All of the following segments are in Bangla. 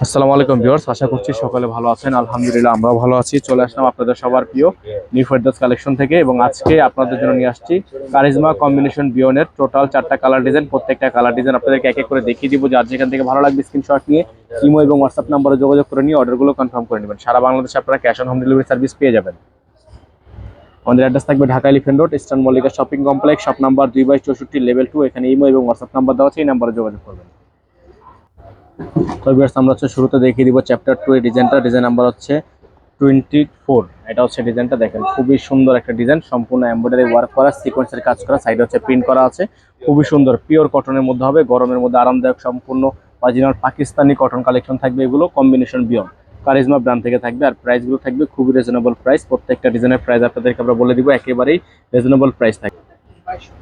আসসালামু আলাইকুম ভিউয়ার্স, আশা করছি সকলে ভালো আছেন। আলহামদুলিল্লাহ আমরাও ভালো আছি। চলে আসলাম আপনাদের সবার প্রিয় নিউ ফেরদৌস কালেকশন থেকে, এবং আজকে আপনাদের জন্য নিয়ে আসছি কারিজমা কম্বিনেশন বিয়নের টোটাল 4টা কালার ডিজাইন। প্রত্যেকটা কালার ডিজাইন আপনাদেরকে এক এক করে দেখিয়ে দিব। যার যেখান থেকে ভালো লাগবে স্ক্রিনশট নিয়ে ইমো এবং হোয়াটসঅ্যাপ নম্বরে যোগাযোগ করে নিয়ে অর্ডারগুলো কনফার্ম করে নেবেন। সারা বাংলাদেশে আপনারা cash on home delivery service পেয়ে যাবেন। আমাদের অ্যাড্রেস থাকবে Dhaka elephant road, eastern Mallika shopping complex, shop number 2/64, level 2। এখানে ইমো এবং হোয়াটসঅ্যাপ নাম্বার দেওয়া আছে, এই নাম্বারে যোগাযোগ করবেন। তো ভিউয়ার্স, আমরা হচ্ছে শুরুতে দেখিয়ে দিব চ্যাপ্টার 2 এর ডিজাইনটা। ডিজাইন নাম্বার হচ্ছে 24। এটা হচ্ছে ডিজাইনটা, দেখেন খুবই সুন্দর একটা ডিজাইন, সম্পূর্ণ এমব্রয়ডারি ওয়ার্ক করা, সিকোয়েন্সের কাজ করা, সাইডে হচ্ছে প্রিন্ট করা আছে। খুবই সুন্দর, পিওর কটনের মধ্যে হবে, গরমের মধ্যে আরামদায়ক, সম্পূর্ণ অরিজিনাল পাকিস্তানি কটন কালেকশন থাকবে। এগুলো কম্বিনেশন বিয়ন কারিজমা ব্র্যান্ড থেকে থাকবে, আর প্রাইসগুলো থাকবে খুবই রিজনেবল প্রাইস। প্রত্যেকটা ডিজাইনের প্রাইস আপনাদেরকে আমরা বলে দিব, একেবারেই রিজনেবল প্রাইস থাকবে।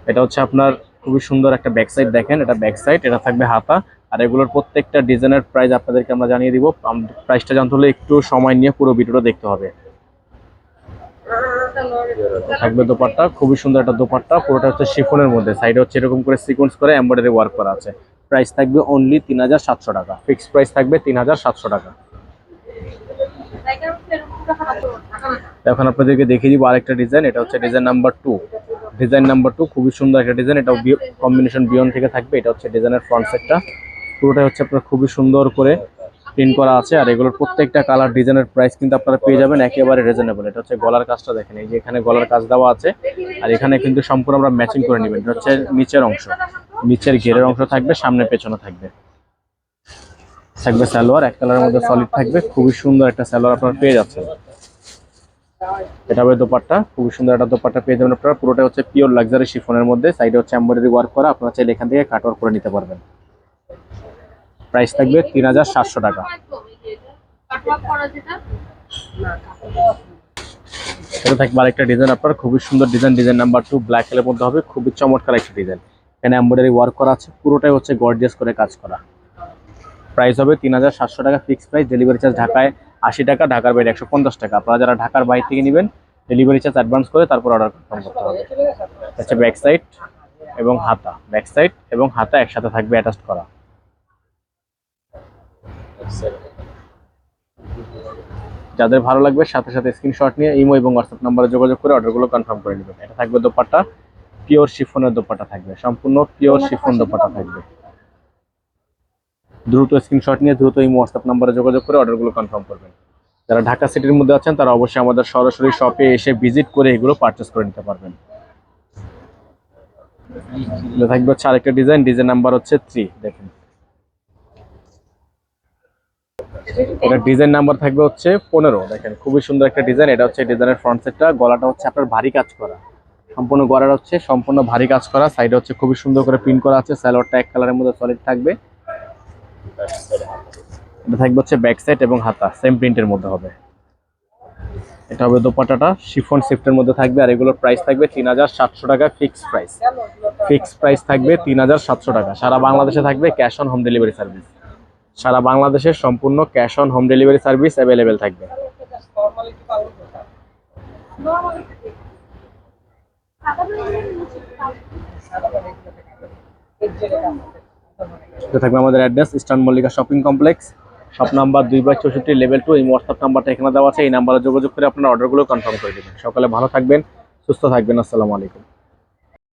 এটা হচ্ছে আপনার খুবই সুন্দর একটা ব্যাক সাইড, দেখেন এটা ব্যাক সাইড, এটা থাকবে হাতা। আর এগুলোর প্রত্যেকটা ডিজাইনের প্রাইস আপনাদেরকে আমরা জানিয়ে দিব। প্রাইসটা জানতে হলে একটু সময় নিয়ে পুরো ভিডিওটা দেখতে হবে। থাকবে দোপাট্টা, খুবই সুন্দর একটা দোপাট্টা, পুরোটা হচ্ছে শিফনের মধ্যে, সাইডে হচ্ছে এরকম করে সিকোয়েন্স করে এমব্রয়ডারি ওয়ার্ক করা আছে। প্রাইস থাকবে অনলি 3700 টাকা, ফিক্সড প্রাইস থাকবে 3700 টাকা। এখন আপনাদেরকে দেখিয়ে দিব আরেকটা ডিজাইন। এটা হচ্ছে ডিজাইন নাম্বার 2। ডিজাইন নাম্বার 2 খুবই সুন্দর একটা ডিজাইন, এটাও কম্বিনেশন বিয়ন থেকে থাকবে। এটা হচ্ছে ডিজাইনের ফ্রন্ট সাইডটা, পুরোটাই হচ্ছে আপনার খুবই সুন্দর করে প্রিন্ট করা আছে। আর এগুলোর প্রত্যেকটা কালার ডিজাইনের প্রাইস কিন্তু আপনারা পেয়ে যাবেন একেবারে রিজনেবল। এটা হচ্ছে গলার কাজটা দেখেন, এই যে এখানে গলার কাজ দেওয়া আছে, আর এখানে কিন্তু সম্পূর্ণ আমরা ম্যাচিং করে নেবেন। এটা হচ্ছে নিচের অংশ, নিচের ঘেরের অংশ থাকবে, সামনে পেছনে থাকবে। থাকবে সালোয়ার, এক কালারের মধ্যে সলিড থাকবে, খুবই সুন্দর একটা সালোয়ার আপনারা পেয়ে যাচ্ছেন। এটা হবে দোপাট্টা, খুবই সুন্দর একটা দোপাট্টা পেয়ে যাবেন আপনারা। পুরোটা হচ্ছে পিওর লাক্সারি শিফনের মধ্যে, সাইডে হচ্ছে এমব্রয়ডারি ওয়ার্ক করা, আপনারা চাইলে এখান থেকে কাট ওয়ার্ক করে নিতে পারবেন। প্রাইস থাকবে 3700 টাকা। এটা থাকবে আরেকটা ডিজাইন আপনার, খুবই সুন্দর ডিজাইন, ডিজাইন নাম্বার 2, ব্ল্যাক কালারের মধ্যে হবে, খুবই চমৎকার একটা ডিজাইন। এখানে এমব্রয়ডারি ওয়ার্ক করা আছে, পুরোটাই হচ্ছে গর্জিয়াস করে কাজ করা। প্রাইস হবে 3700 টাকা, ফিক্সড প্রাইস। ডেলিভারি চার্জ ঢাকায় 80 টাকা, ঢাকার বাইরে 150 টাকা। আপনারা যারা ঢাকার বাইরে থেকে নেবেন ডেলিভারি চার্জ অ্যাডভান্স করে তারপর অর্ডার কনফার্ম করতে হবে। আচ্ছা, ব্যাক সাইড এবং হাতা, ব্যাক সাইড এবং হাতা একসাথে থাকবে অ্যাটাচড করা। যাদের ভালো লাগবে সাথে সাথে স্ক্রিনশট নিয়ে ইমো এবং হোয়াটসঅ্যাপ নাম্বারে যোগাযোগ করে অর্ডারগুলো কনফার্ম করে নেবেন। এটা থাকবে দোপাট্টা, পিওর শিফনের দোপাট্টা থাকবে, সম্পূর্ণ পিওর শিফন দোপাট্টা থাকবে। দ্রুত স্ক্রিনশট নিয়ে দ্রুত ইমো হোয়াটসঅ্যাপ নাম্বারে যোগাযোগ করে অর্ডারগুলো কনফার্ম করবেন। যারা ঢাকা সিটির মধ্যে আছেন তারা অবশ্যই আমাদের সরাসরি শপে এসে ভিজিট করে এগুলো পারচেস করে নিতে পারবেন। এটা থাকবে হচ্ছে আরেকটা ডিজাইন, ডিজাইন নাম্বার হচ্ছে 3, দেখেন এটা ডিজাইন নাম্বার থাকবে হচ্ছে 15। দেখেন খুবই সুন্দর একটা ডিজাইন। এটা হচ্ছে ডিজাইনের ফ্রন্ট সাইডটা, গলাটা হচ্ছে আপনার ভারী কাজ করা, সম্পূর্ণ গলাটা হচ্ছে সম্পূর্ণ ভারী কাজ করা, সাইডে হচ্ছে খুবই সুন্দর করে প্রিন্ট করা আছে। সালোয়ারটা এক কালারের মধ্যে সলিড থাকবে। এটা থাকবে হচ্ছে ব্যাক সাইড এবং হাতা সেম প্রিন্টের মধ্যে হবে। এটা হবে দোপাট্টাটা, শিফন শিফটের মধ্যে থাকবে। আর এগুলোর প্রাইস থাকবে 3700 টাকা, ফিক্সড প্রাইস। ফিক্সড প্রাইস থাকবে 3700 টাকা। সারা বাংলাদেশে থাকবে cash on home delivery service. সারা বাংলাদেশে সম্পূর্ণ cash on home delivery service available থাকবে। এটা থাকবে আমাদের address, eastern Mallika shopping complex, shop number 2/64, level 2। এই হোয়াটসঅ্যাপ নাম্বারটা এখানে দেওয়া আছে, এই নাম্বারে যোগাযোগ করে আপনার অর্ডারগুলো কনফার্ম করে দেবেন। সকালে ভালো থাকবেন, সুস্থ থাকবেন। আসসালামু আলাইকুম।